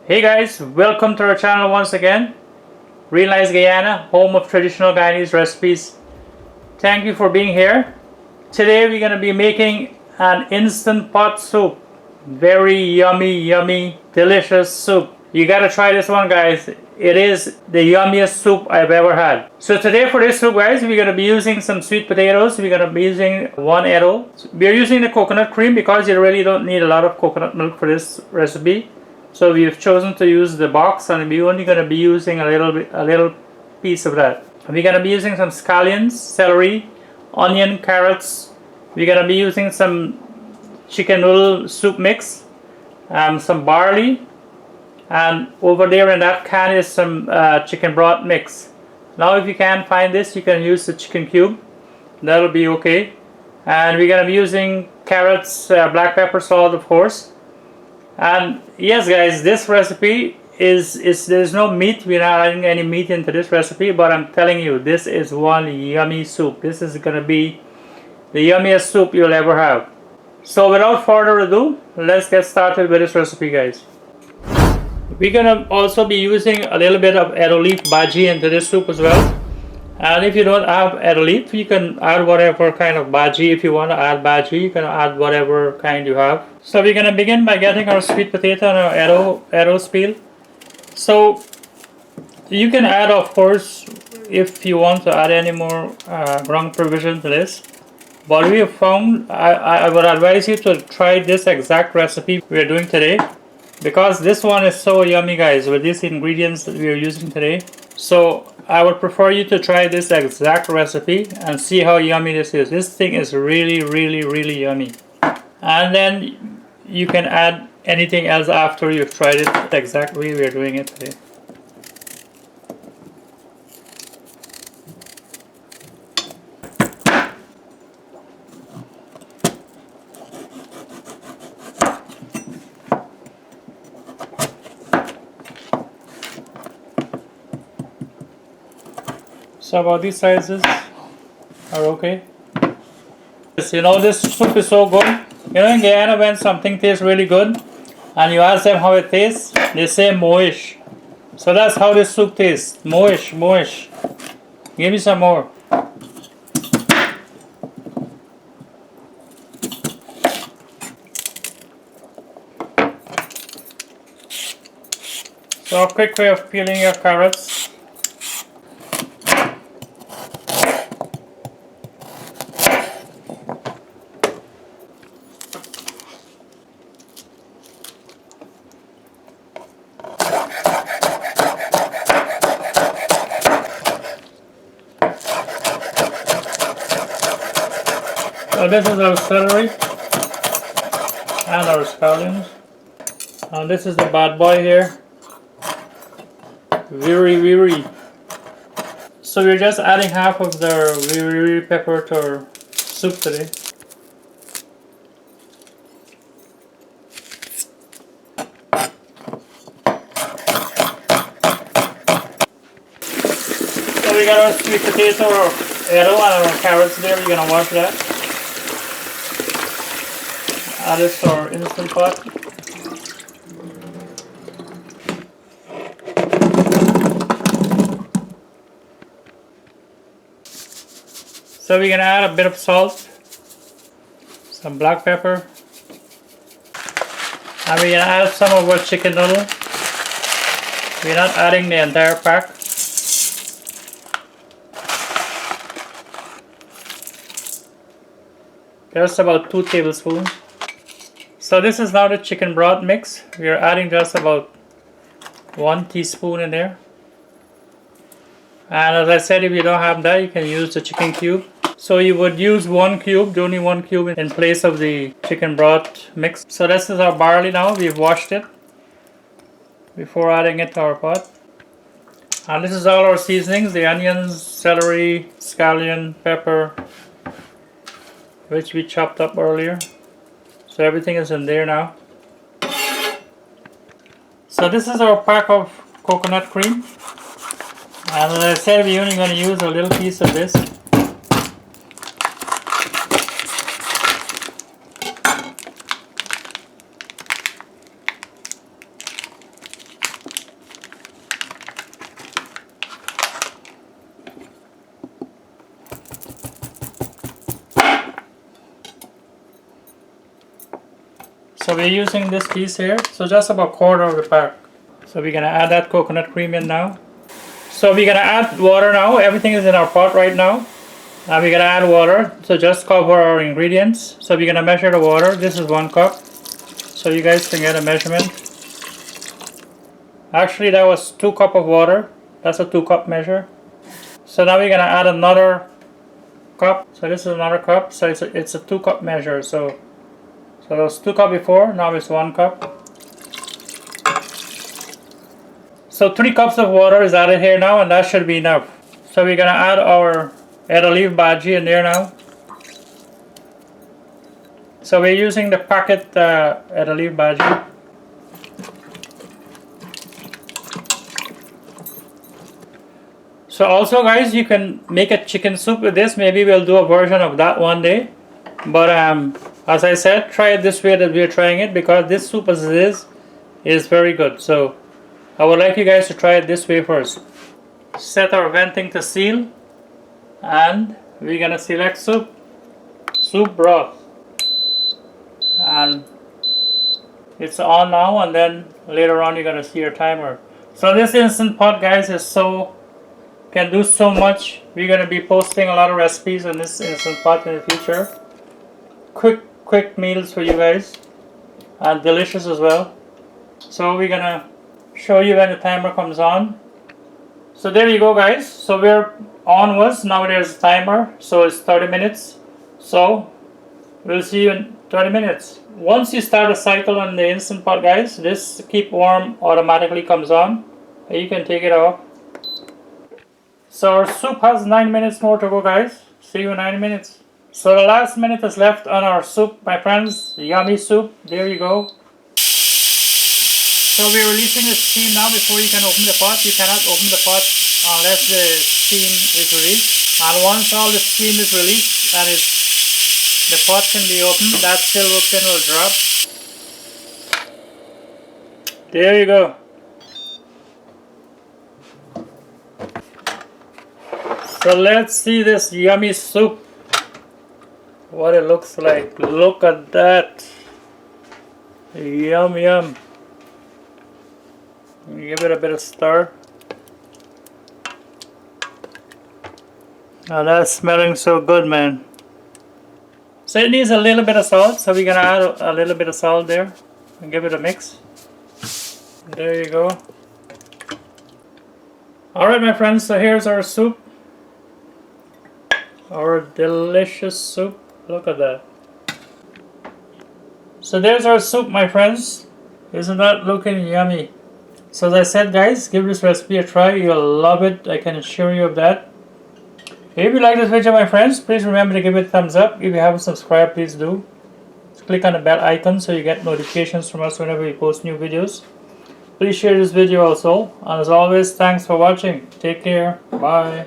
Hey guys, welcome to our channel once again. Realize Guyana, home of traditional Guyanese recipes. Thank you for being here. Today we're going to be making an instant pot soup. Very yummy, delicious soup. You gotta try this one, guys. It is the yummiest soup I've ever had. So today for this soup, guys, we're gonna be using some sweet potatoes. We're gonna be using one eddo. We're using the coconut cream because you really don't need a lot of coconut milk for this recipe. So we've chosen to use the box, and we're only gonna be using a little piece of that. We're gonna be using some scallions, celery, onion, carrots. We're gonna be using some chicken noodle soup mix, some barley, and over there in that can is some chicken broth mix. Now if you can't find this, you can use the chicken cube. That'll be okay. And we're gonna be using carrots, black pepper, salt, of course. And yes, guys, this recipe is there's no meat. We're not adding any meat into this recipe, but I'm telling you, this is one yummy soup. This is gonna be the yummiest soup you'll ever have. So without further ado, let's get started with this recipe, guys. We're gonna also be using a little bit of eddo leaf bhaji into this soup as well. And if you don't have eddo leaf, you can add whatever kind of bhaji. If you want to add bhaji, you can add whatever kind you have. So we're gonna begin by getting our sweet potato and our eddo peel. So you can add, of course, if you want to add any more ground provision to this. But we have found, I would advise you to try this exact recipe we are doing today, because this one is so yummy, guys, with these ingredients that we are using today. So I would prefer you to try this exact recipe and see how yummy this is. This thing is really yummy. And then you can add anything else after you've tried it the exact way we are doing it today. So about these sizes are okay. You know, this soup is so good. You know, in Guyana, when something tastes really good and you ask them how it tastes, they say moish. So that's how this soup tastes. Moish. Give me some more. So a quick way of peeling your carrots. So this is our celery and our scallions. And this is the bad boy here. Very. So we're just adding half of the very pepper to our soup today. So we got our sweet potato, our eddo, and our carrots there. We're gonna wash that. Add this to our instant pot. So we're gonna add a bit of salt, some black pepper, and we're gonna add some of our chicken noodle. We're not adding the entire pack. Just about 2 tablespoons. So this is now the chicken broth mix. We are adding just about 1 teaspoon in there. And as I said, if you don't have that, you can use the chicken cube. So you would use 1 cube, only 1 cube in place of the chicken broth mix. So this is our barley now. We've washed it before adding it to our pot. And this is all our seasonings: the onions, celery, scallion, pepper, which we chopped up earlier. So everything is in there now. So this is our pack of coconut cream. And as I said, we're only going to use a little piece of this. So we're using this piece here, so just about quarter of the pack. So we're gonna add that coconut cream in now. So we're gonna add water now. Everything is in our pot right now. Now we're gonna add water. So just cover our ingredients. So we're gonna measure the water. This is 1 cup. So you guys can get a measurement. Actually that was 2 cups of water. That's a 2-cup measure. So now we're gonna add another cup. So this is another cup. So it's a 2-cup measure. So that was 2 cups before. Now it's 1 cup. So 3 cups of water is added here now, and that should be enough. So we're gonna add our eddo leaf bhaji in there now. So we're using the packet eddo leaf bhaji. So also guys, you can make a chicken soup with this. Maybe we'll do a version of that one day. But as I said, try it this way that we're trying it, because this soup as it is very good. So I would like you guys to try it this way first. Set our venting to seal, and we're gonna select soup broth, and it's on now, and then later on you're gonna see your timer. So this instant pot guys can do so much. We're gonna be posting a lot of recipes on this instant pot in the future. Quick meals for you guys, and delicious as well. So we're gonna show you when the timer comes on. So there you go guys. So we're onwards. Now there's a timer, so it's 30 minutes. So we'll see you in 30 minutes. Once you start a cycle on the instant pot guys, this keep warm automatically comes on, and you can take it off. So our soup has 9 minutes more to go guys. See you in 9 minutes. So the last minute is left on our soup, my friends. Yummy soup. There you go. So we're releasing the steam now before you can open the pot. You cannot open the pot unless the steam is released. And once all the steam is released and the pot can be opened, that silver pin will drop. There you go. So let's see this yummy soup. What it looks like. Look at that. Yum yum. Give it a bit of stir. Oh, that's smelling so good, man. So it needs a little bit of salt, so we're gonna add a little bit of salt there and give it a mix. There you go. Alright my friends, so here's our soup. Our delicious soup. Look at that. So there's our soup my friends. Isn't that looking yummy? So as I said guys, give this recipe a try. You'll love it. I can assure you of that. If you like this video my friends, please remember to give it a thumbs up. If you haven't subscribed, please do. Just click on the bell icon so you get notifications from us whenever we post new videos. Please share this video also. And as always, thanks for watching. Take care. Bye.